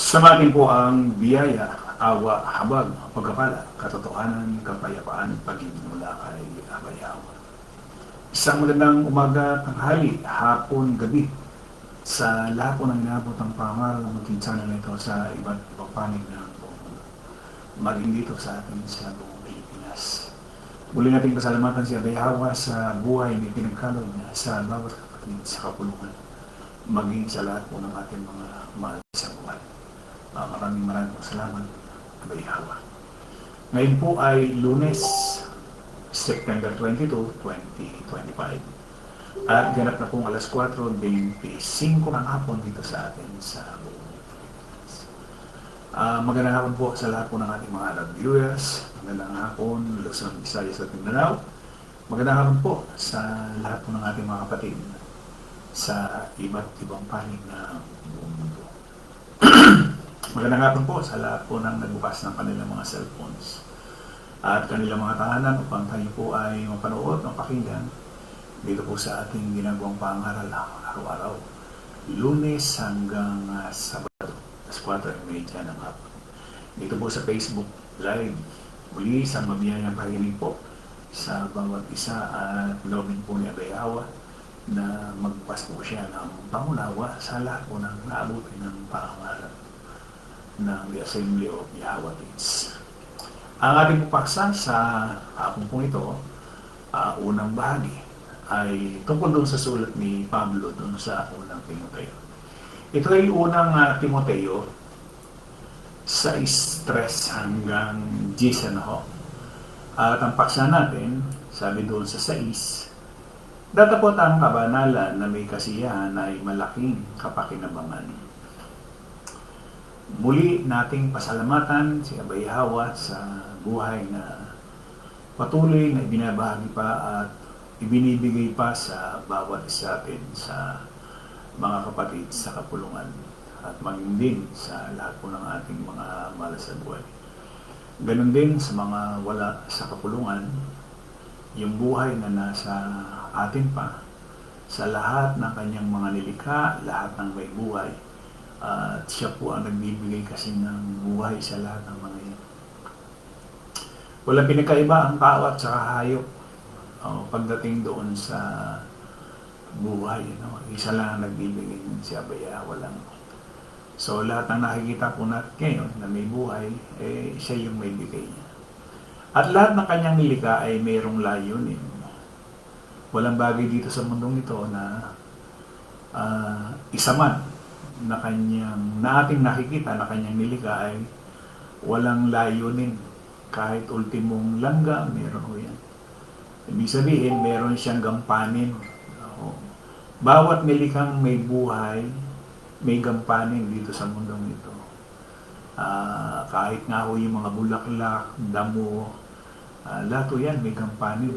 Samatin po ang biyaya, awa, habag, pagkapala, katotohanan, kapayapaan, pag-ibig mula kay Abayawa. Isang magandang umaga, tanghali, hapon, gabi sa lahat po ng inabot ng pangaral ng munting channel nito sa iba't ibang panig ng buong mundo. Maging dito sa atin sa buong Pilipinas. Muli natin pasalamatan si Abayawa sa buhay na pinagkalog niya sa bawat kapatid sa kapulungan. Maging sa lahat po ng ating mga mahal sa buhay. Maraming salamat, Abayawa. Ngayon po ay Lunes, September 22, 2025. At ganap na pong alas 4:25 ng hapon dito sa atin sa buong Pilipinas. Magandang hapon po sa lahat po ng ating mga Arab viewers. Magandang hapon, Luzon, Visayas at Mindanao. Magandang hapon po sa lahat po ng ating mga kapatid sa iba't ibang panig ng buong mundo. Magandang hapon po sa lahat po ng nagbukas ng kanilang mga cellphones at kanilang mga tahanan upang tayo po ay mapanood, mapakinggan dito po sa ating ginagawang pangaral araw-araw, Lunes hanggang Sabado, alas 4:30 ng hapon. Dito po sa Facebook Live, muli sa mabiyayang pakikinig po sa bawat isa at lobin po ni Abayawa na magpas po siya ng pangunawa sa lahat po ng naabutin ng pangaral ng The Assembly of Yahweh Kids. Ang ating pupaksa sa hapon po ito, unang bahagi, ay tungkol doon sa sulat ni Pablo doon sa unang Timoteo. Ito ay unang Timoteo 6:3 hanggang 10 na ho. At ang paksa natin, sabi doon sa 6, datapot ang kabanalan na may kasiyahan ay malaking kapakinabangan. Muli nating pasalamatan si Abayawa sa buhay na patuloy na ibinabahagi pa at ibinibigay pa sa bawat isa atin sa mga kapatid sa kapulungan at maging din sa lahat po ng ating mga malas sa buhay. Ganon din sa mga wala sa kapulungan, yung buhay na nasa atin pa, sa lahat ng kanyang mga nilikha, lahat ng may buhay, at siya po ang nagbibigay kasi ng buhay sa lahat ng mga yan. Walang pinagkaiba ang tao at saka hayop pagdating doon sa buhay. Isa lang ang nagbibigay ng si Abayawa lang. So lahat ng nakikita po natin ngayon na may buhay, siya yung may bigay niya. At lahat ng kanyang nilikha ay mayroong layunin. Walang bagay dito sa mundong ito na isa man na ating nakikita na kanyang nilikha ay walang layunin. Kahit ultimong langga, meron ko yan. Ibig sabihin, meron siyang gampanin. Bawat nilikhang may buhay, may gampanin dito sa mundong ito. Kahit nga ho yung mga bulaklak, damo, lahat yan may gampanin.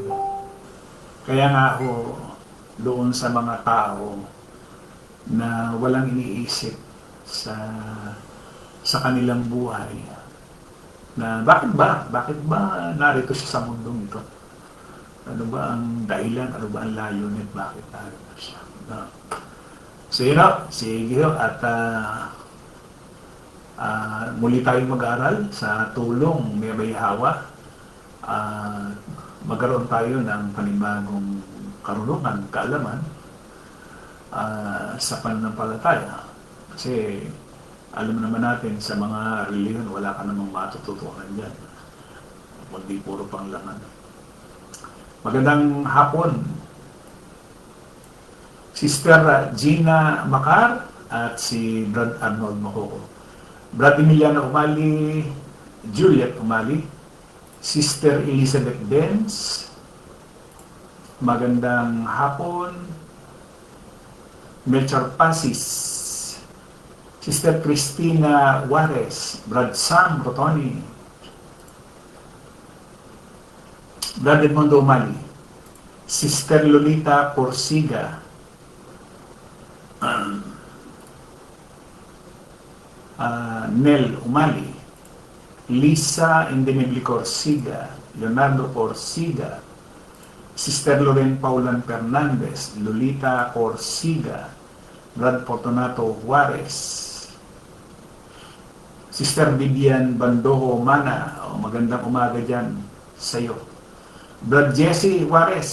Kaya nga ho, doon sa mga tao na walang iniisip sa kanilang buhay, na bakit ba narito siya sa mundong ito? Ano ba ang dahilan? Ano ba ang layunin? Bakit narito siya? So yun o, sige ho, at muli tayong mag-aral sa tulong ni Abayawa. Magkaroon tayo ng panibagong karunungan, kaalaman sa pananampalataya. Kasi alam naman natin sa mga reliyon, wala ka namang matututunan dyan. Hindi puro panglangan. Magandang hapon, Sister Gina Macar at si Brad Arnold Macoco. Brad Emiliano Umali, Juliet Umali, Sister Elizabeth Benz. Magandang hapon, Melchor Pasis, Sister Cristina Juarez, Brad Sam Rotoni, Brad Edmondo Umali, Sister Lolita Porsiga, Nel Umali, Lisa Indemibli Corsiga, Leonardo Corsiga, Sister Loren Paulan Fernandez, Lolita Corsiga, Brad Fortunato Juarez, Sister Vivian Bandojo Mana, magandang umaga dyan sa iyo. Brad Jesse Juarez,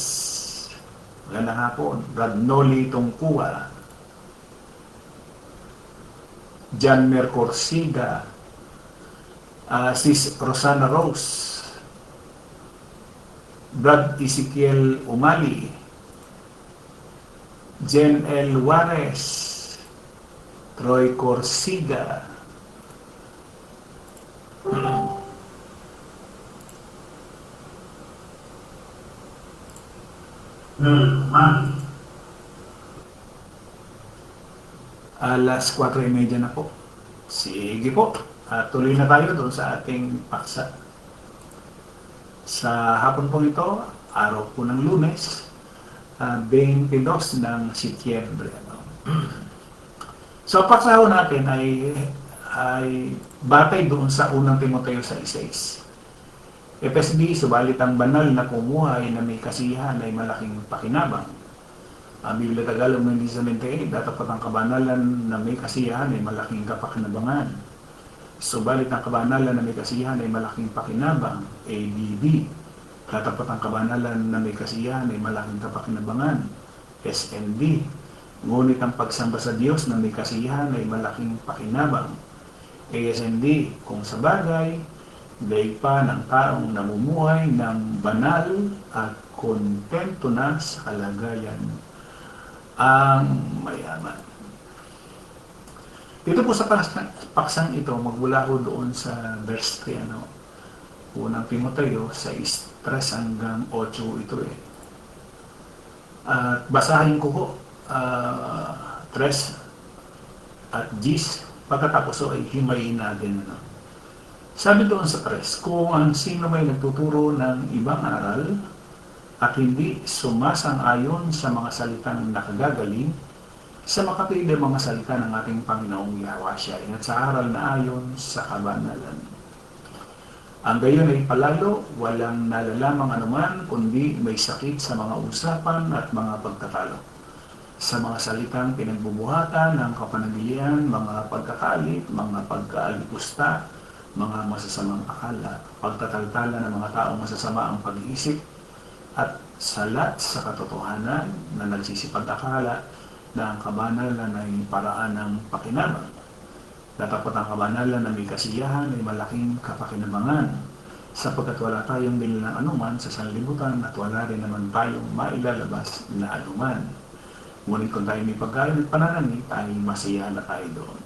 magandang hapon. Brad Noli Tungkua, John Mercorsiga, Sis Rosana Rose, Brad Ezekiel Umali, Jen L. Juarez, Troy Corsiga, alas 4:30 na po. Sige po. Tuloy na tayo doon sa ating paksa. Sa hapon po ito, araw po ng Lunes, 22 ng Setyembre. So, paksa natin ay batay doon sa unang Timoteo 6:6. FSB, subalit ang banal na kumuhay na may kasiyahan ay malaking pakinabang. Ang Biblia Tagalog ng 1978, datapat ang kabanalan na may kasiyahan ay malaking kapakinabangan. Subalit ang kabanalan na may kasiyahan ay malaking pakinabang, ABB. Datapat ang kabanalan na may kasiyahan ay malaking kapakinabangan, SND. Ngunit ang pagsamba sa Diyos na may kasiyahan ay malaking pakinabang, ASND. Kung sa bagay, daig pa ng taong namumuhay ng banal at kontento na sa kalagayan ang mayaman. Dito po sa paksang ito, magmula ho doon sa verse 3, unang Timoteo, 6:3 hanggang 8 ito eh. At basahin ko po, 3 at 10, pagkatapos ay himayin natin. Sabi doon sa 3, kung ang sino may nagtuturo ng ibang aral at hindi sumasang-ayon sa mga salitang nakagagaling, sa makatwid ang mga salita ng ating Panginoong Yahweh at sa aral na ayon sa kabanalan. Ang gayon ay palalo, walang nalalamang anuman, kundi may sakit sa mga usapan at mga pagtatalo. Sa mga salitang pinagbubuhatan ng kapanagilian, mga pagkakalit, mga pagkaalipusta, mga masasamang akala, pagtataltala ng mga taong masasama ang pag-iisip, at salat sa katotohanan na nagsisipag-akala na ang kabanalan ay paraan ng pakinabang. Datapot ang kabanalan na may kasiyahan ay malaking kapakinabangan, sapagkat wala tayong nilalang anuman sa sanlibutan at wala rin naman tayong mailalabas na anuman. Ngunit kung tayo may pagkain at pananamit, ay masaya na tayo doon.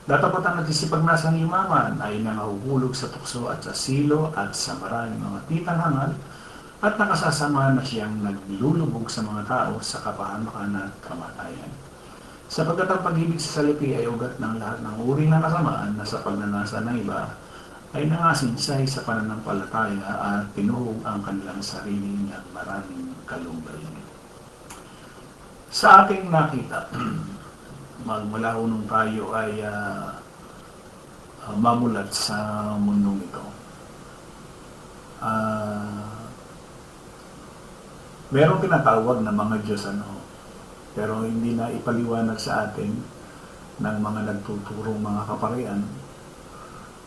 Datapot ang nagsisipagnasang yumaman ay nangahuhulog sa tukso at sa silo at sa maraming mga titang hangal, at nakasasama na siyang naglulubog sa mga tao sa kapahamakan at kamatayan. Sapagkat ang pag-ibig sa salapi ay ugat ng lahat ng uri ng kasamaan na sa pagnanasa ng iba ay nangasinsay sa pananampalataya at pinuhog ang kanilang sarili ng maraming kalumbay. Sa ating nakita, magmula nung tayo ay mamulat sa mundong ito. Merong tinatawag na mga Diyos pero hindi na ipaliwanag sa atin ng mga nagtuturong mga kaparian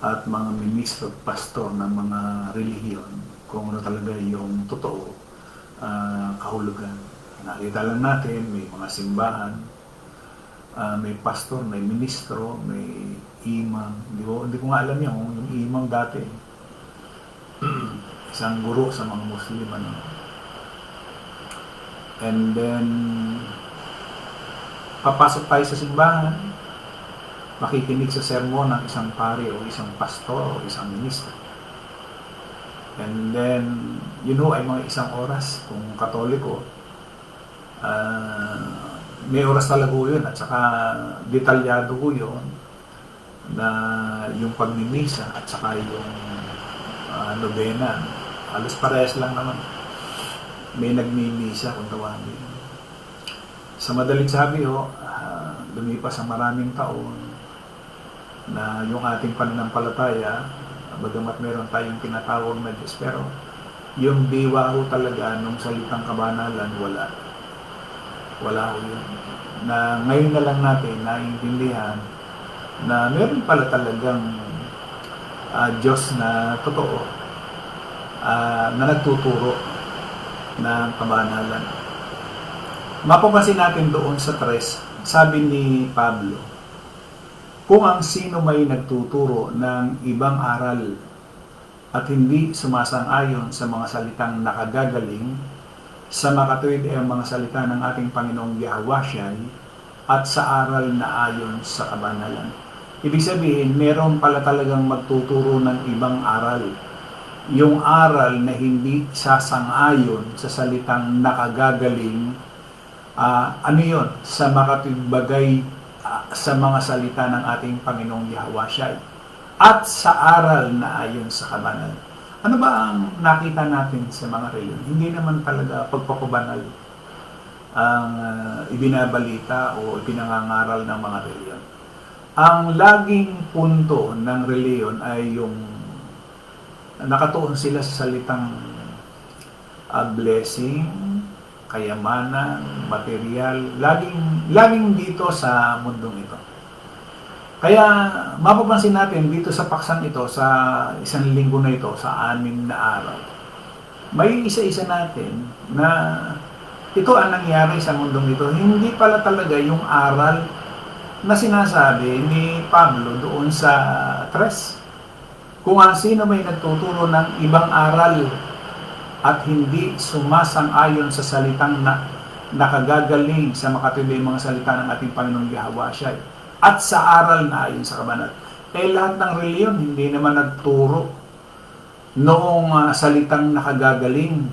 at mga ministro at pastor ng mga relihiyon kung ano talaga yung totoo kahulugan. Nakita lang natin, may mga simbahan, may pastor, may ministro, may imam. Hindi ko nga alam yan kung yung imam dati. Isang guro sa mga Muslim. And then, papasok tayo sa simbahan, makikinig sa sermon ng isang pari o isang pastor o isang ministro. And then, ay mga isang oras kung Katoliko, may oras talaga yun at saka detalyado ko yun na yung pagmimisa at saka yung nobena. Halos parehas lang naman. May nagmimisa kung tawagin. Sa madaling sabi lumipas ang maraming taon na yung ating pananampalataya, bagamat meron tayong tinatawag na Diyos, pero yung diwa talaga nung salitang kabanalan, wala yun. Na ngayon na lang natin naiintindihan na meron pala talagang Diyos na totoo, na nagtuturo ng kabanalan. Mapapansin natin doon sa 3, sabi ni Pablo, kung ang sino may nagtuturo ng ibang aral at hindi sumasang-ayon sa mga salitang nakagagaling, sa makatuwid ay ang mga salita ng ating Panginoong Yahweh at sa aral na ayon sa kabanalan. Ibig sabihin, meron pala talagang magtuturo ng ibang aral. Yung aral na hindi sasang-ayon sa salitang nakagagaling, ano yun? Sa makatigbagay sa mga salita ng ating Panginoong Yahweh at sa aral na ayon sa kabanalan. Ano ba ang nakita natin sa mga reliyon? Hindi naman talaga pagpapabanal ang ibinabalita o ibinangangaral ng mga reliyon. Ang laging punto ng reliyon ay yung nakatuon sila sa salitang blessing, kayamanan, material, laging dito sa mundong ito. Kaya mapapansin natin dito sa paksang ito, sa isang linggo na ito, sa 6 na araw, may isa-isa natin na ito ang nangyari sa mundong ito. Hindi pala talaga yung aral na sinasabi ni Pablo doon sa 3. Kung ang sino may nagtuturo ng ibang aral at hindi sumasang-ayon sa salitang nakagagaling sa makatibay mga salita ng ating Panginoong Yahweh at sa aral na ayon sa kabanalan. Lahat ng reliyon hindi naman nagturo noong salitang nakagagaling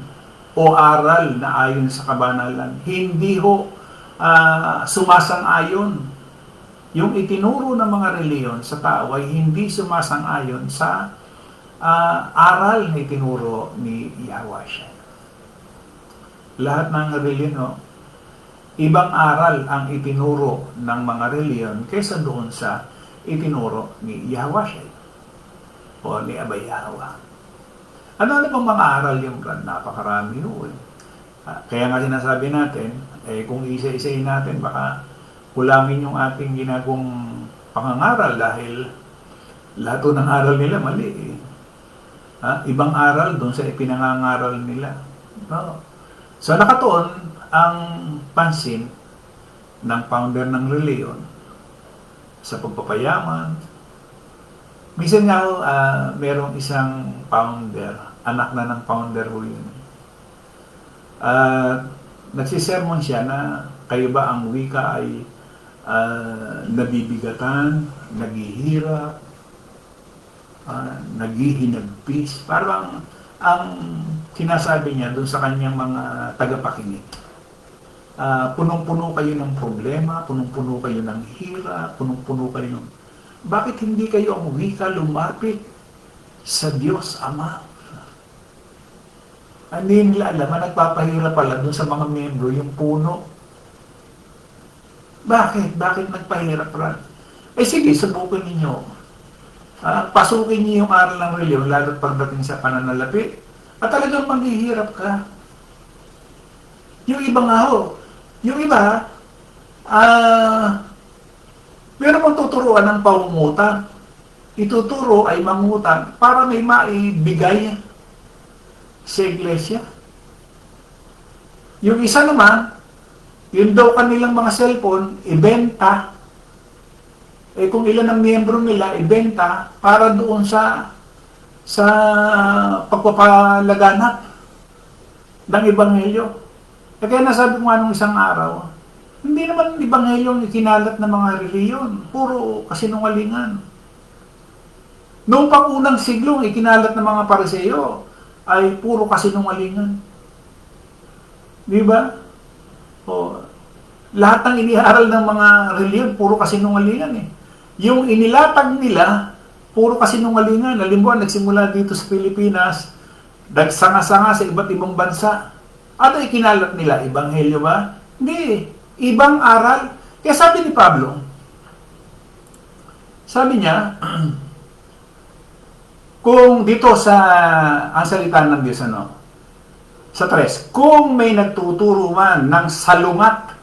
o aral na ayon sa kabanalan. Hindi ho sumasang-ayon. Yung itinuro ng mga reliyon sa tao ay hindi sumasang-ayon sa aral na itinuro ni Yahweh. Lahat ng reliyon, ibang aral ang itinuro ng mga reliyon kaysa doon sa itinuro ni Yahweh o ni Abay Yahweh. Ano bang mga aral yung brad? Napakarami ho. Kaya nga sinasabi natin, kung isa-isayin natin, baka kulangin yung ating ginagawang pangangaral dahil lahat ng aral nila mali. Ibang aral doon sa ipinangangaral nila. No? So nakatuon ang pansin ng founder ng reliyon sa pagpapayaman. Minsan nga merong isang founder, anak na ng founder ho yun. Nagsisermon siya na kayo ba ang wika ay nabibigatan, naghihirap, naghihinagpis. Parang ang sinasabi niya doon sa kanyang mga tagapakinig, punong-puno kayo ng problema, punong-puno kayo ng hirap, punong-puno kayo ng... Bakit hindi kayo ang wika lumapit sa Diyos Ama? Hindi nila alam, nagpapahirap pala doon sa mga membro yung puno. Bakit? Bakit nagpahirap rin? Sige, subukin ninyo. Pasukin niyo yung aral ng reliyon, lalo pagdating sa pananalapi, at talagang maghihirap ka. Yung iba nga ho, yung iba, meron mong tuturuan ng pangungutang. Ituturo ay mangutang para may maibigay sa iglesia. Yung isa naman, yun daw kanilang mga cellphone, ibenta. Kung ilan ang miyembro nila, ibenta para doon sa pagpapalaganap ng Ebanghelyo. Kaya nasabi ko nga nung isang araw, hindi naman Ebanghelyo ang ikinalat ng mga reliyon. Puro kasinungalingan. Noong pang-unang siglong ikinalat ng mga Pariseo ay puro kasinungalingan. Di ba? Lahat ng iniaral ng mga reliyon, puro kasinungalingan . Yung inilatag nila, puro kasinungalingan. Halimbawa, nagsimula dito sa Pilipinas, nagsanga-sanga sa iba't ibang bansa. At ikinalat nila, Ebanghelyo ba? Hindi. Ibang aral. Kaya sabi ni Pablo, sabi niya, kung dito sa ang salita ng Diyos, sa 3, kung may nagtuturo man ng salungat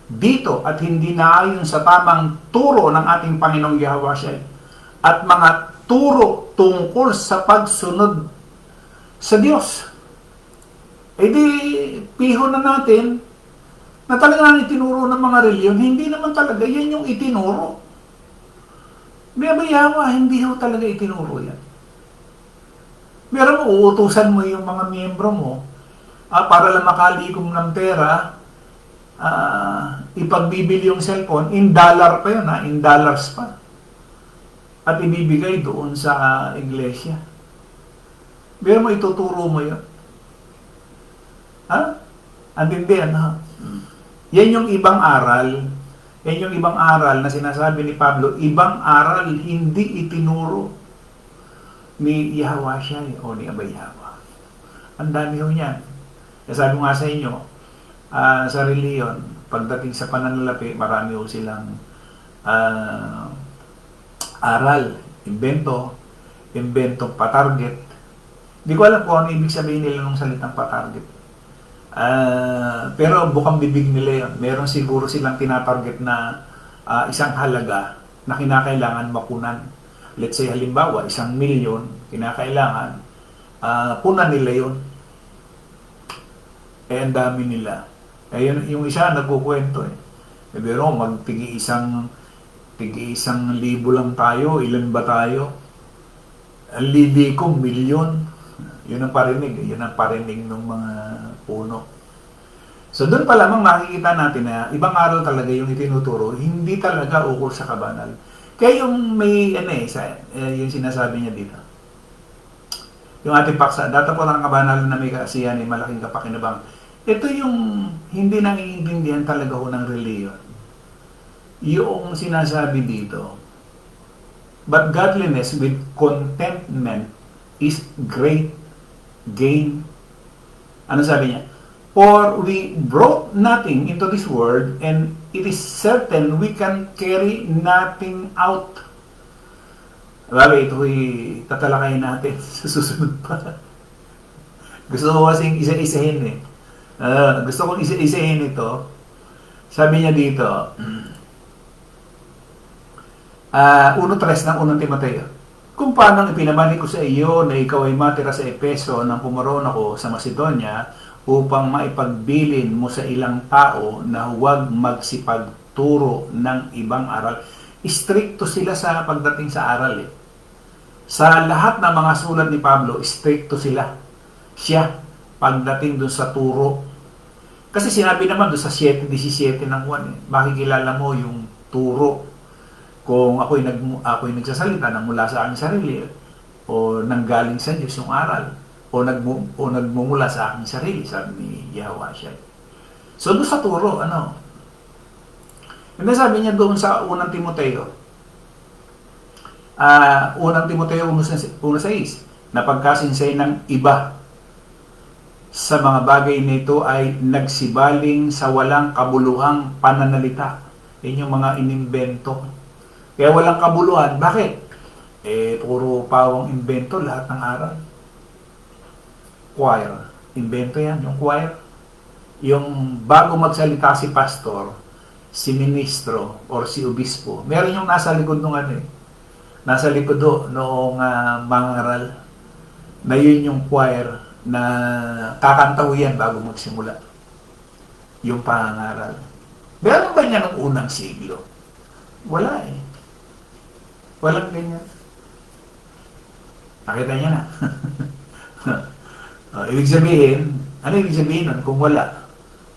dito at hindi naayon sa tamang turo ng ating Panginoong Yahweh at mga turo tungkol sa pagsunod sa Diyos. Eh di, piho na natin na talagang itinuro ng mga reliyon, hindi naman talaga yan yung itinuro. Yawa, hindi ho talaga itinuro yan. Meron mo, uutusan mo yung mga miyembro mo para lang makalikom ng pera, ipagbibili yung cellphone, in dollar pa yun, in dollars pa. At ibibigay doon sa iglesia. Meron mo, ituturo mo yun. Antindihan, ha? Yan yung ibang aral. Yan yung ibang aral na sinasabi ni Pablo, ibang aral hindi itinuro ni Yahweh o ni Abay Yahweh. Ang dami ho niyan. Sabi ko nga sa inyo, sa reliyon, pagdating sa pananalapi, marami ho silang aral, invento pa-target. Hindi ko alam kung ano ibig sabihin nila ng salitang pa-target. Pero bukang bibig nila yun. Meron siguro silang tinatarget na isang halaga na kinakailangan mapunan. Let's say halimbawa, 1,000,000, kinakailangan punan nila yun. Ang dami nila. Yung isa nagkukwento pero tigi-1,000 lang tayo, ilan ba tayo? 1,000 milyon. Yun ang parinig ng mga puno. So doon pa lamang makikita natin na ibang aral talaga yung itinuturo, hindi talaga ukol sa kabanal. Kaya yung may yung sinasabi niya dito. Yung ating paksa, data po ng kabanalan na may kaasiyan ay malaking kapakinabang. Ito yung hindi nangiintindihan talaga ho ng reliyon. Yung sinasabi dito, but godliness with contentment is great gain. Ano sabi niya? For we brought nothing into this world, and it is certain we can carry nothing out. Bagay, ito'y tatalakayin natin sa susunod pa. Gusto ko kasing isa-isahin gusto kong isa-isahin ito. Sabi niya dito, 1:3 ng 1 Timoteo. Kung paano ipinamani ko sa iyo na ikaw ay matira sa Epeso nang pumaroon ako sa Macedonia upang maipagbilin mo sa ilang tao na huwag magsipagturo ng ibang aral. Stricto sila sa pagdating sa aral. Sa lahat ng mga sulat ni Pablo, stricto sila. Siya, pagdating dun sa turo. Kasi sinabi naman doon sa 7:17 ng Juan, makikilala mo yung turo. Kung ako'y nagsasalita ng mula sa aking sarili o nanggaling sa Diyos yung aral o nagmumula sa aking sarili, sabi ni Yahweh siya. So doon sa turo, and sabi niya doon sa 1 Timoteo, 1 Timoteo 1:6, na pagkasinsay ng iba sa mga bagay nito ay nagsibaling sa walang kabuluhang pananalita. Yan yung mga inimbento. Kaya walang kabuluhan. Bakit? Puro pawang invento lahat ng aral. Choir. Invento yan, yung choir. Yung bago magsalita si pastor, si ministro, or si obispo, meron yung nasa likod ng nasa likod noong mangaral, na yun yung choir na kakantaw yan bago magsimula. Yung pangaral. Meron ba niya ng unang siglo? Wala Walang ganyan. Nakita niya na. Ibig sabihin, ano ibig sabihin nun kung wala?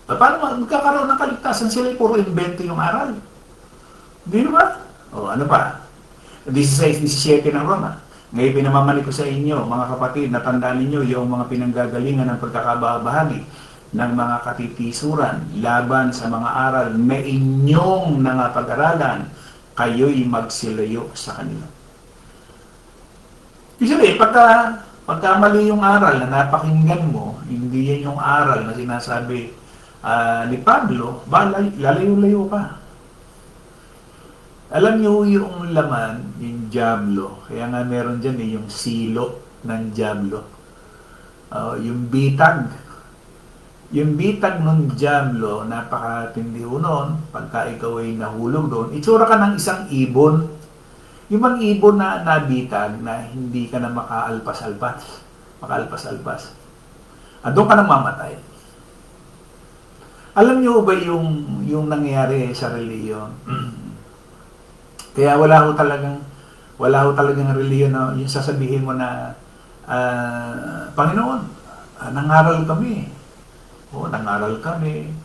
Paano magkakaroon ng kaligtasan sila? Puro invento yung aral. Hindi ba? Ano pa? 16:17 ng Roma. Ngayon pinamamali ko sa inyo, mga kapatid, natandaan ninyo yung mga pinanggagalingan ng pagkakabahagi ng mga katitisuran laban sa mga aral na inyong nangapag-aralan, kayo'y magsilayo sa kanila. Ibig pagka mali yung aral na napakinggan mo, hindi yan yung aral na sinasabi ni Pablo, lalayo-layo ka. Alam niyo yung laman, yung diablo, kaya nga meron dyan yung silo ng diablo. Yung bitag. Yung bitag ng diablo, napakatindi noon, pagka ikaw ay nahulog doon, itsura ka ng isang ibon. Yung mga ibon na nabitag na hindi ka na makaalpas-alpas. Doon ka nang mamatay. Alam niyo ba yung nangyayari sa reliyon? Kaya wala ho talagang reliyon na yung sasabihin mo na Panginoon, nangaral kami. Nangaral kami.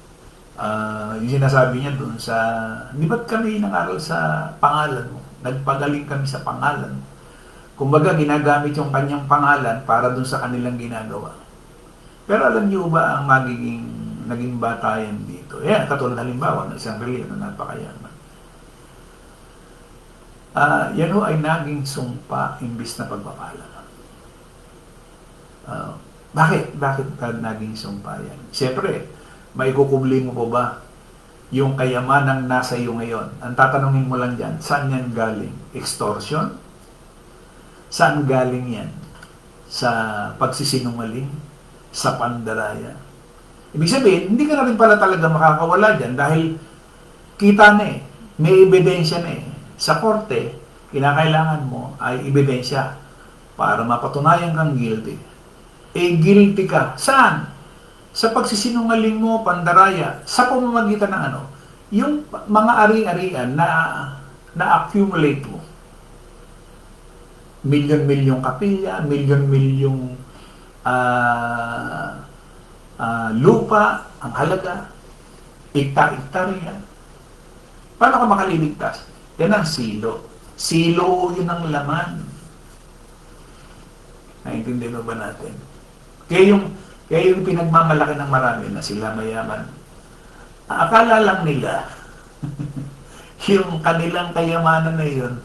Yung sinasabi niya doon sa, di ba't kami nangaral sa pangalan mo? Nagpagaling kami sa pangalan. Kumbaga, ginagamit yung kanyang pangalan para doon sa kanilang ginagawa. Pero alam niyo ba ang naging batayan dito? Yan, katulad halimbawa ng isang reliyon na napakayaman. Yan ho ay naging sumpa imbis na pagpapala. Bakit naging sumpa yan? Siyempre, maikukubli mo po ba yung kayamanang nasa iyo ngayon? Ang tatanungin mo lang dyan, saan yan galing? Extortion? Saan galing yan? Sa pagsisinungaling? Sa pandaraya? Ibig sabihin, hindi ka na rin pala talaga makakawala dyan dahil kita na may ebidensya na Sa korte, kinakailangan mo ay ebidensya para mapatunayan kang guilty. Guilty ka. Saan? Sa pagsisinungaling mo, pandaraya, sa pamamagitan ng yung mga ari-arian na accumulate mo. Milyon-milyong kapilya, milyon-milyong lupa, ang halaga, ikta-iktarya. Paano ka makaliligtas? Yan ang silo. Silo yun ang laman. Naintindihan ba natin? Kaya yung pinagmamalaki ng marami na sila mayaman, akala lang nila yung kanilang kayamanan na yun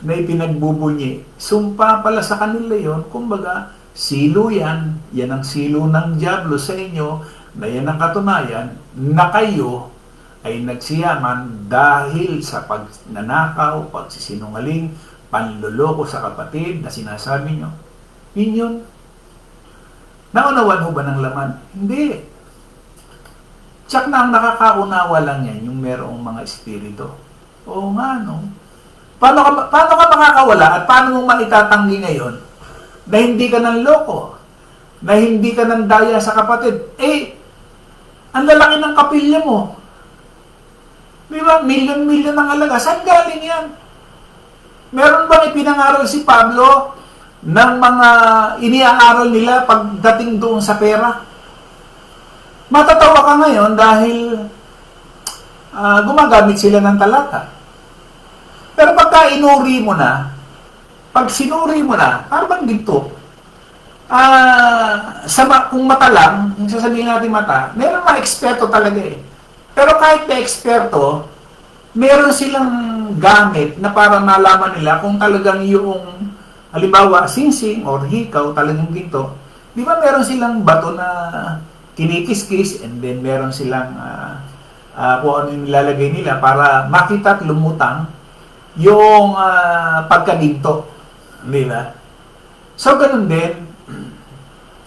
na ipinagbubunyi. Sumpa pala sa kanila yun, kumbaga, silo yan ang silo ng dyablo sa inyo, na yan ang katunayan na kayo ay nagsiyaman dahil sa pagnanakaw, pagsisinungaling, panloloko sa kapatid na sinasabi nyo. Yun. Naunawan mo ba ng laman? Hindi. Tsak na ang nakakaunawa lang yan, yung merong mga espiritu. Oo nga, no? Paano ka makakawala at paano mo maitatanggi ngayon na hindi ka ng loko, na hindi ka ng daya sa kapatid? Ang lalaki ng kapilya mo. Di ba? Milyon-milyon ang halaga. Saan galing yan? Meron bang ipinangaral si Pablo ng mga iniaaral nila pagdating doon sa pera? Matatawa ka ngayon dahil gumagamit sila ng talata. Pero pagka inuri mo na, pag sinuri mo na, parang ginto. Kung mata lang, yung sasabihin natin mata, meron mga eksperto talaga Pero kahit na eksperto, meron silang gamit na para malaman nila kung talagang yung, halimbawa, singsing or hikaw, talagang ginto. Di ba meron silang bato na kinikis-kis and then meron silang kung ano yung nilalagay nila para makita at lumutang yung pagkaginto. Di ba? So, ganun din.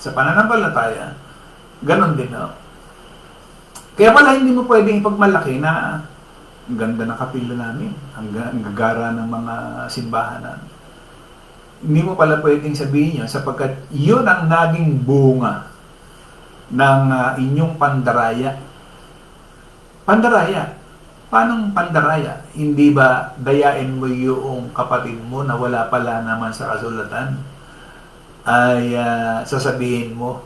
Sa pananampalataya, ganun din. No? Kaya pala hindi mo pwedeng ipagmalaki na ang ganda ng kapila namin, ang gagara ng mga simbahan namin. Hindi mo pala pwedeng sabihin yun sapagkat yun ang naging bunga ng inyong pandaraya. Pandaraya. Paanong pandaraya? Hindi ba dayain mo yung kapatid mo na wala pala naman sa kasulatan? Ay sasabihin mo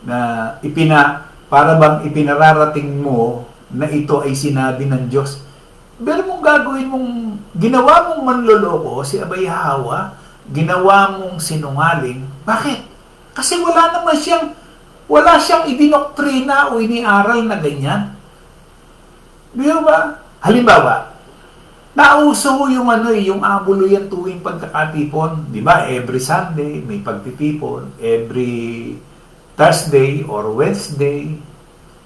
na para bang ipinararating mo na ito ay sinabi ng Diyos. Pero mong gagawin mong, ginawa mong manloloko, si Abay Hawa, ginawa mong sinungaling. Bakit? Kasi wala siyang idinoktrina o iniaral na ganyan. Di ba? Halimbawa, nauso yung yung abuluyan tuwing pagkakatipon. Di ba? Every Sunday, may pagtitipon. Every Thursday or Wednesday.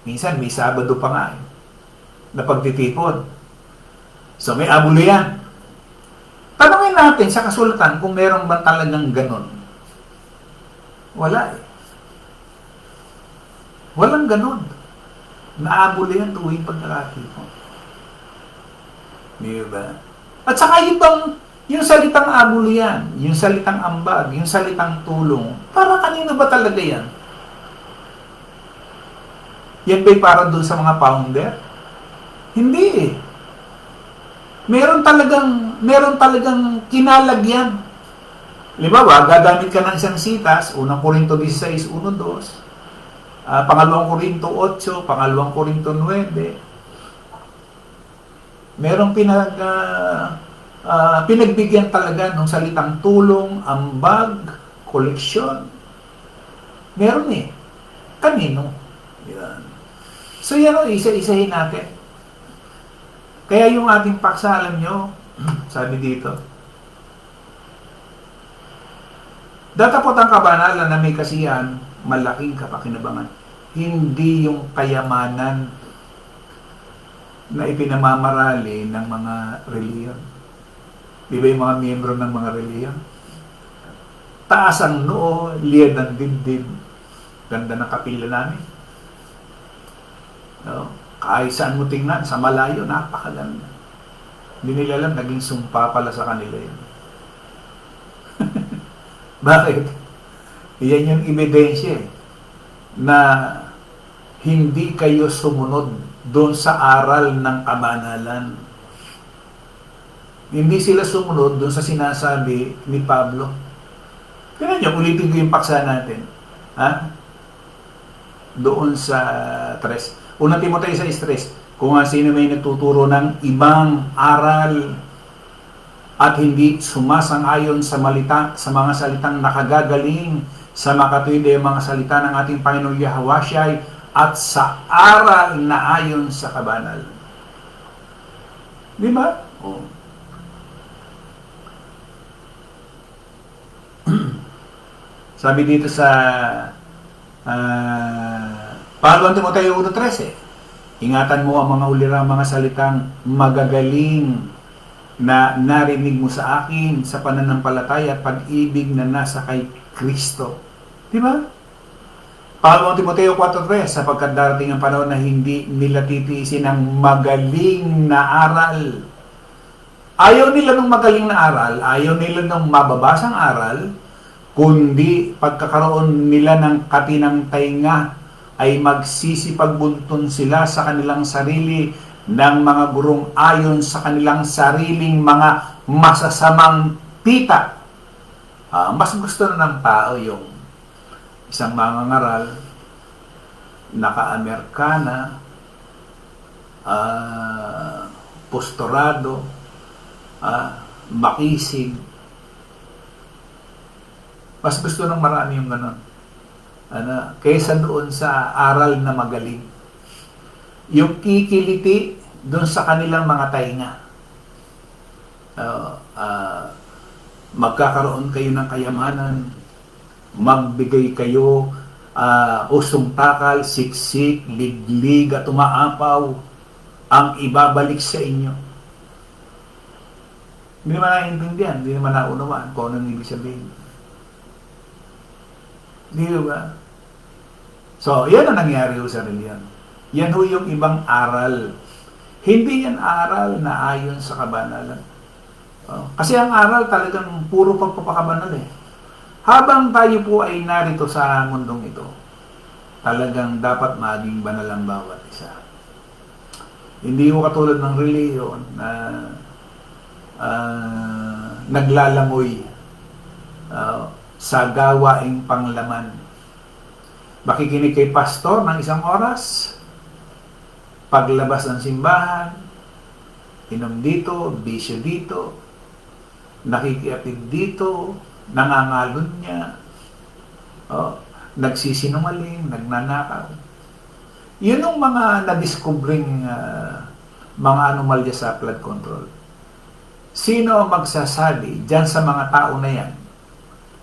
Minsan, may Sabado pa nga na pagtitipon. So, may abuluyan. Tanungin natin sa kasulatan kung meron ba talagang ganon. Wala Walang ganon. Naabuluyan tuwing pagkakatipon. Di ba? At saka Yung salitang abul yan, yung salitang ambag, yung salitang tulong, para kanino ba talaga yan? Yan ba'y para doon sa mga founder? Hindi eh. Meron talagang kinalagyan. Halimbawa, gagamit ka ng isang sitas, unang Korinto 16, 1, 2, pangalawang Korinto 8, pangalawang Korinto 9, merong pinagbigyan talaga ng salitang tulong, ambag, koleksyon. Meron eh. Kanino? Yan. So yan o, isa-isahin natin. Kaya yung ating paksa, alam nyo, sabi dito, datapot ang kabanalan na may kasiyahan, malaking kapakinabangan. Hindi yung kayamanan na ipinamamarali ng mga reliyon. Di ba yung mga miyembro ng mga reliyon? Taas ang noo, liyad ang dibdib. Ganda ng kapila namin. No? Kahit saan mo tingnan, sa malayo, napakaganda. Hindi nila alam, naging sumpa pala sa kanila yun. Bakit? Yan yung ebidensya na hindi kayo sumunod doon sa aral ng kabanalan. Hindi sila sumunod doon sa sinasabi ni Pablo. Kaya nyo, ulitin ko yung paksa natin. Ha? Doon sa 3. Unang Timoteo 6:3. Kung sino may nagtuturo ng ibang aral at hindi sumasang-ayon sa mga salitang nakagagaling sa makatuwid ay mga salita ng ating Panginoong Yahawasyay at sa aral na ayon sa kabanal. Di ba? Oh. Sabi dito sa Pangalawang Timoteo 1:13, ingatan mo ang mga ulirang mga salitang magagaling na narinig mo sa akin sa pananampalataya at pag-ibig na nasa kay Kristo. Di ba? Pangalawang Timoteo 4:3, sapagkat darating ang panahon na hindi nila titiisin ang magaling na aral. Ayaw nila ng magaling na aral, ayaw nila ng mababasang aral, kundi pagkakaroon nila ng katinang tainga ay magsisipagbuntun sila sa kanilang sarili ng mga gurong ayon sa kanilang sariling mga masasamang pita. Mas gusto na ng tao yung isang mangangaral, naka-Amerikana, postorado, makisig. Mas gusto ng marami yung ganon. Kaysa doon sa aral na magaling. Yung kikiliti doon sa kanilang mga tainga. Magkakaroon kayo ng kayamanan, magbigay kayo usong takal, siksik, liglig at umaapaw ang ibabalik sa inyo. Hindi naman naiintindihan, hindi naman naunawaan kung anong ibig sabihin. Di ba? So, yan ang nangyari sa reliyon. Yan ho yung ibang aral. Hindi yan aral na ayon sa kabanalan. Kasi ang aral talagang puro pagpapakabanal eh. Habang tayo po ay narito sa mundong ito, talagang dapat maging banal ang bawat isa. Hindi mo katulad ng reliyon na naglalamoy sa gawaing panglaman. Makikinig kay pastor ng isang oras, paglabas ng simbahan, inom dito, bisyo dito, nakikiapid dito, nangangalon niya, nagsisinungaling, nagnanakaw. Yun ang mga nadiskubring mga anomalya sa flood control. Sino ang magsasabi dyan sa mga tao na yan?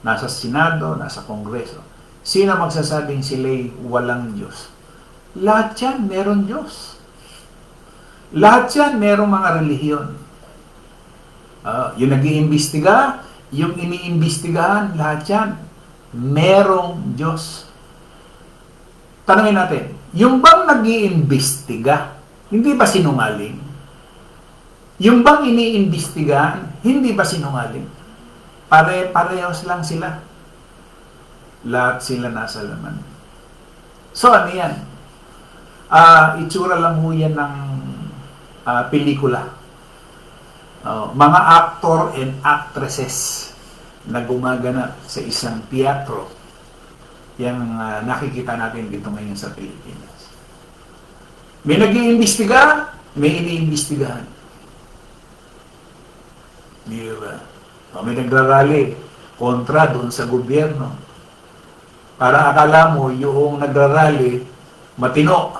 Nasa Senado, nasa Kongreso. Sino magsasabing sila'y walang Diyos? Lahat yan, meron Diyos. Lahat yan, merong mga relihiyon. Yung nag-iimbestiga, yung iniimbestigahan, lahat yan, merong Diyos. Tanungin natin, yung bang nag-iimbestiga, hindi ba sinungaling? Yung bang iniimbestigahan, Hindi ba sinungaling? Pare-parehas lang sila. Lahat sila nasa laman. So ano yan? Itsura lang ho yan ng pelikula. Mga actor and actresses na gumaganap sa isang teatro, yung nakikita natin dito ngayon sa Pilipinas. May nag-iimbestiga, may iniimbestigahan. Di ba? May nagrarally kontra doon sa gobyerno. Para akala mo yung nagrarally matino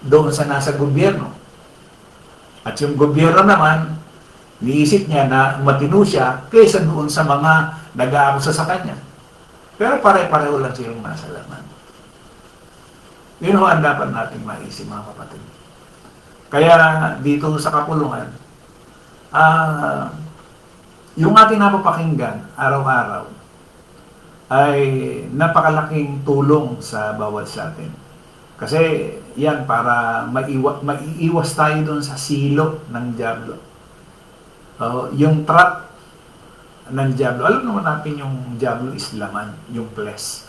doon sa nasa gobyerno. At yung gobyerno naman, niisip niya na matino siya kaysa doon sa mga nag-aakusa sa kanya. Pero pare-pareho lang silang nasa laman. Yun ang dapat natin maisip, mga kapatid. Kaya dito sa kapulungan, yung ating napapakinggan araw-araw ay napakalaking tulong sa bawat sa atin. Kasi yan, para maiiwas tayo doon sa silo ng diablo. Yung trap ng diablo, alam naman natin yung diablo is laman, yung flesh.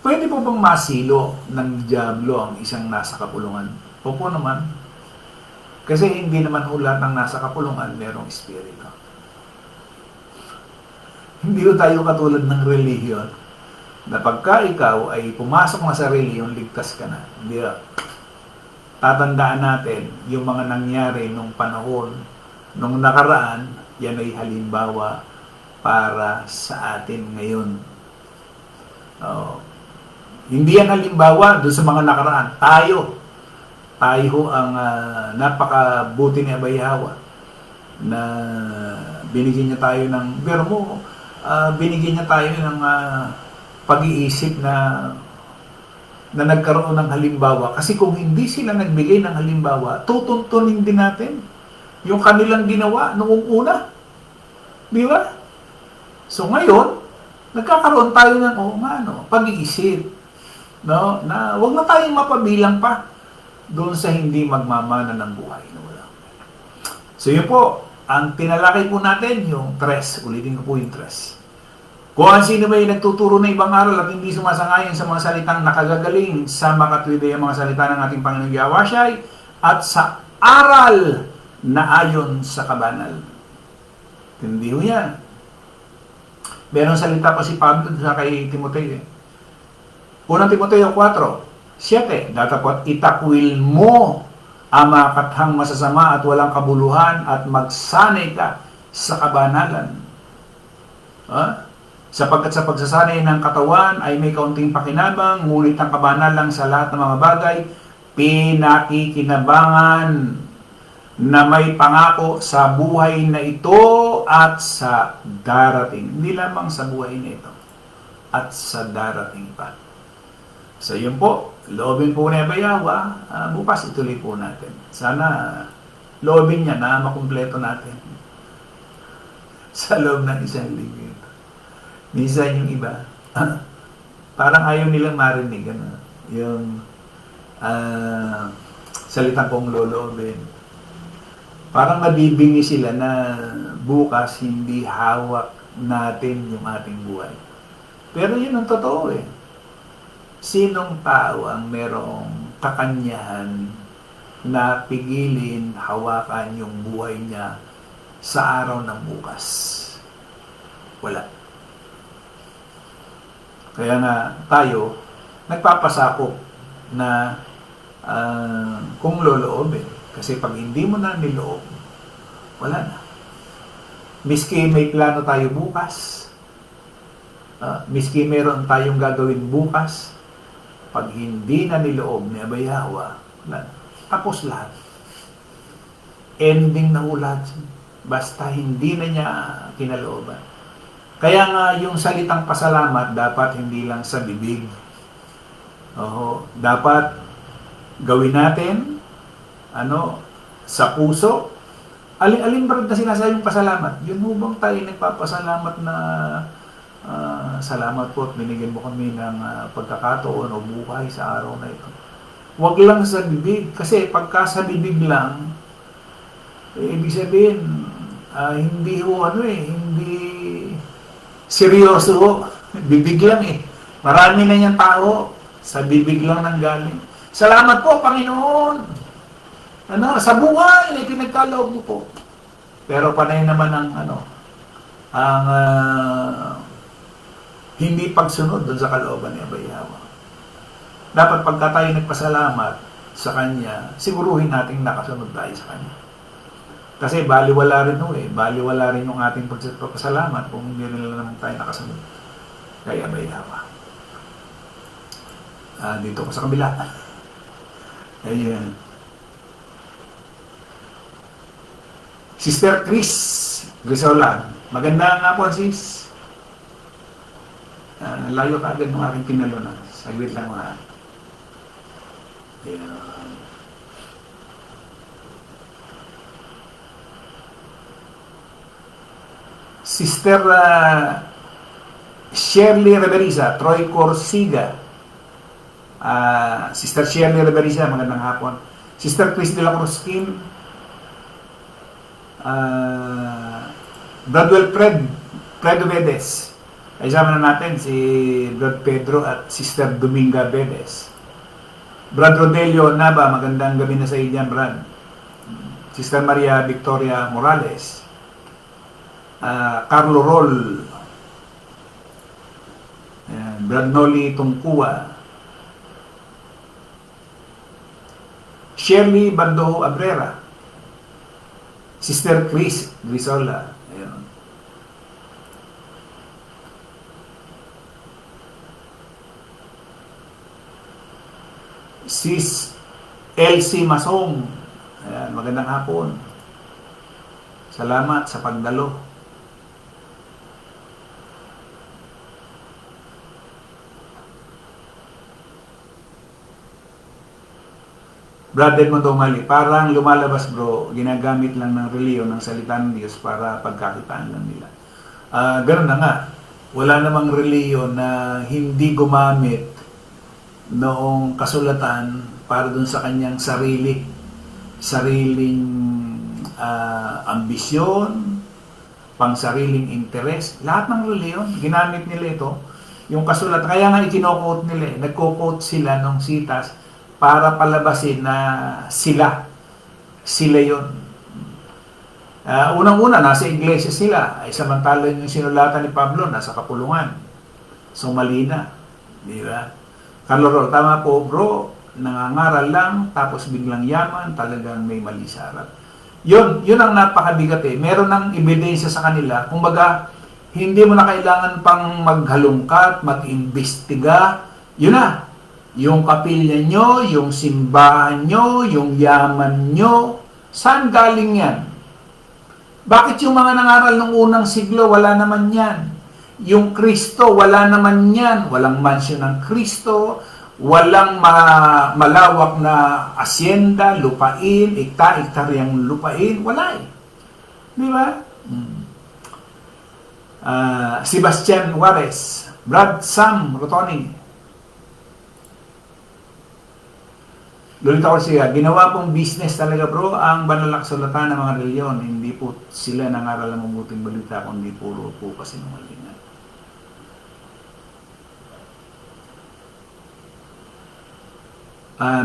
Pwede po bang masilo ng diablo ang isang nasa kapulungan? Opo naman. Kasi hindi naman lahat ng nasa kapulungan merong espiritu. Hindi tayo katulad ng relihiyon na pagka ikaw ay pumasok na sa relihiyon, ligtas ka na. Hindi. Tatandaan natin yung mga nangyari nung panahon, nung nakaraan, yan ay halimbawa para sa atin ngayon. Hindi yan halimbawa doon sa mga nakaraan. Tayo ang napakabuti ni Abay Hawa na binigyan niya tayo ng, binigyan niya tayo ng pag-iisip na nagkaroon ng halimbawa. Kasi kung hindi sila nagbigay ng halimbawa, tutuntunin din natin yung kanilang ginawa noong una. Di ba? So ngayon, nagkakaroon tayo ng pag-iisip. No? Na wag na tayong mapabilang pa doon sa hindi magmamana ng buhay na wala. So yun po, ang tinalakay po natin, yung tres. Ulitin ko po yung tres. Kung sino ba yung nagtuturo na ibang aral at hindi sumasangayon sa mga salitang nakagagaling sa makatwide ang mga salita ng ating Panginoong Yahweh Shai at sa aral na ayon sa kabanal. Hindi ho yan. Merong salita pa si Pablo sa kay Timoteo. Unang Timoteo 4:7, datapot itakwil mo ang mga kathang masasama at walang kabuluhan at magsanay ka sa kabanalan. Sapagkat sa pagsasanay ng katawan ay may kaunting pakinabang, ngunit ang kabanalan sa lahat ng mga bagay, pinakikinabangan na may pangako sa buhay na ito at sa darating. Hindi lamang sa buhay na ito at sa darating pa. So yun po, loobin po na Bayawa, bukas ituloy po natin. Sana loobin niya na makumpleto natin sa loob ng isang linggo. Minsan yung iba, parang ayaw nilang marinig yung salitang kong loloobin. Parang nabibingi sila na bukas hindi hawak natin yung ating buhay. Pero yun ang totoo eh. Sinong tao ang merong kakanyahan na pigilin, hawakan yung buhay niya sa araw ng bukas? Wala. Kaya na tayo, nagpapasakop na kung loloobin. Kasi pag hindi mo na niloob, wala na. Miski may plano tayo bukas, miski meron tayong gagawin bukas, pag hindi na niloob ni Abay Hawa, wala na. Tapos lahat. Ending na ulat. Basta hindi na niya kinalooban. Kaya nga yung salitang pasalamat dapat hindi lang sa bibig. Dapat gawin natin sa puso. Alin ba na sinasabing pasalamat? Yun mo bang tayo nagpapasalamat na salamat po at binigyan mo kami ng pagkakataon o buhay sa araw na ito. Wag lang sa bibig. Kasi pagka sa bibig lang, ibig sabihin, hindi hindi seryoso ho. Bibig lang eh. Marami na niyang tao, sa bibig lang nang galing. Salamat po, Panginoon. Sa buhay, pinagkaloob mo po. Pero panay naman ang hindi pagsunod doon sa kalooban ni Abay Yawa. Dapat pagka tayo nagpasalamat sa Kanya, siguruhin natin nakasunod tayo sa Kanya. Kasi baliwala rin baliwala rin yung ating pagpasalamat kung hindi rin naman tayo nakasunod kay Abay Yawa. Dito ko sa kabila. Ayun. Sister Chris Grisola, maganda nga po sis. Layo ka agad ng aking pinalunan. Saglit lang mga. Ayun. Sister Shirley Reveriza, Troy Corsiga. Sister Shirley Reveriza, magandang hapon. Sister Chris de la Cruz Kim, Bradwell Fredo Bedes. Ay sama na natin si Brad Pedro at Sister Dominga Bedes. Brad Rodelio Naba, magandang gabi na sa iyo dyan, Brad. Sister Maria Victoria Morales. Carlo Roll. Brad Noli Tungkua. Shirley Bandoho Abrera. Sister Chris Grisola. Ayun. Sis Elsie Masong. Ayan, magandang hapon. Salamat sa pagdalo. Brad Edmond Mali, parang lumalabas bro, ginagamit lang ng reliyon ng salita ng Diyos para pagkakitaan lang nila. Ganun na nga. Wala namang reliyon na hindi gumamit noong kasulatan para dun sa kanyang sariling ambisyon, pang sariling interes. Lahat ng reliyon, ginamit nila ito. Yung kasulatan, kaya nga ikinokot nila, nagko-quote sila nung sitas para palabasin na sila yon. Unang-una, nasa iglesia sila, ay samantala yung sinulatan ni Pablo, nasa kapulungan. So, mali na. Di ba? Carlo, tama po bro, nangangaral lang, tapos biglang yaman, talagang may mali sa harap. Yun ang napakabigat eh. Meron ng ebidensya sa kanila. Kumbaga, hindi mo na kailangan pang maghalungkat, mag-imbestiga. Yun na. Yung kapilya nyo, yung simbahan nyo, yung yaman nyo, saan galing yan? Bakit yung mga nangaral ng unang siglo, wala naman yan? Yung Kristo, wala naman yan. Walang mansyon ng Kristo, walang malawak na asyenda, lupain, ikta-iktaryang lupain, wala eh. Di ba? Sebastian Juarez, Brad Sam Rotoni, Lolita Corsia, ginawa pong business talaga bro ang banal na kasulatan ng mga reliyon. Hindi po sila nangaral ng mabuting balita, kundi puro po kasinungalingan.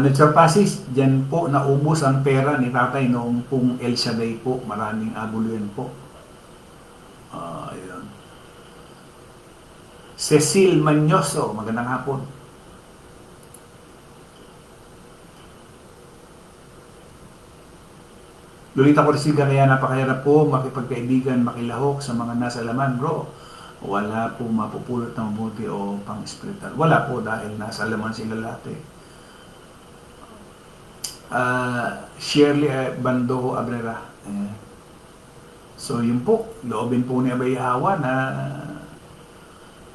Mr. Pasis, dyan po naubos ang pera ni tatay noong pong El Shaddai po. Maraming abuluyan po. Ayun. Cecil Manyoso, magandang hapon. Lolita Corsiga, kaya napakahirap po makipagkaibigan, makilahok sa mga nasa laman, bro. Wala po mapupulot ng mabuti o pang-spiritual. Wala po dahil nasa laman sila lahat eh. Shirley Bandoho Abrera. So yun po, loobin po ni Abay Yawa na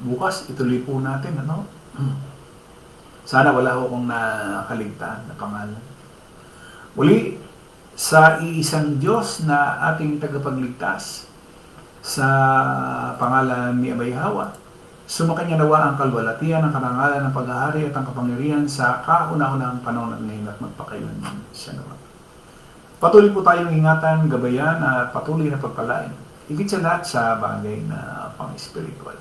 bukas ituloy po natin, ano? Sana wala akong nakaligtaan na pangalan. Uli, sa iisang Diyos na ating tagapagligtas, sa pangalan ni Abay Yawa, Sumakanya nawa ang kalwalatian, ang karangalan, ang paghahari at ang kapangyarihan sa kauna-unahang panahon at ngayon at magpakailanman siya nawa. Patuloy po tayong ingatan, gabayan at patuloy na pagpalain. Higit sa lahat sa bagay na pang-spiritual.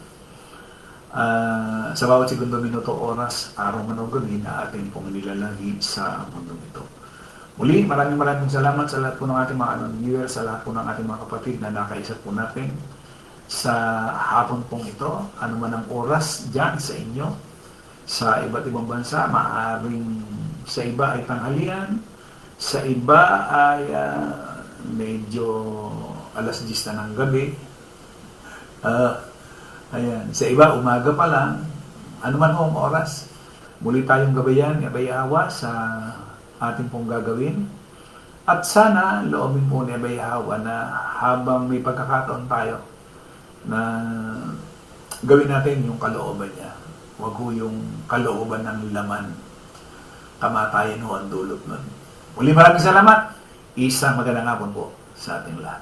Sa bawat segundo, minuto, oras, araw man o gabi na ating pong nilalagi sa mundong ito. Muli, maraming salamat sa lahat po ng ating mga viewers, sa lahat po ng ating mga kapatid na nakaisa po natin sa hapon pong ito, ano man ang oras dyan sa inyo, sa iba't ibang bansa, maaaring sa iba ay tanghalian, sa iba ay medyo alas 10 na ng gabi, ayan, sa iba umaga pa lang, ano man hong oras, muli tayong gabayan, abayawa sa ating pong gagawin. At sana, loobin po ni Abayawa na habang may pagkakataon tayo na gawin natin yung kalooban niya. Huwag ho yung kalooban ng laman. Kamatayan ho ang dulot nun. Muli maraming salamat. Isang magandang hapon po sa ating lahat.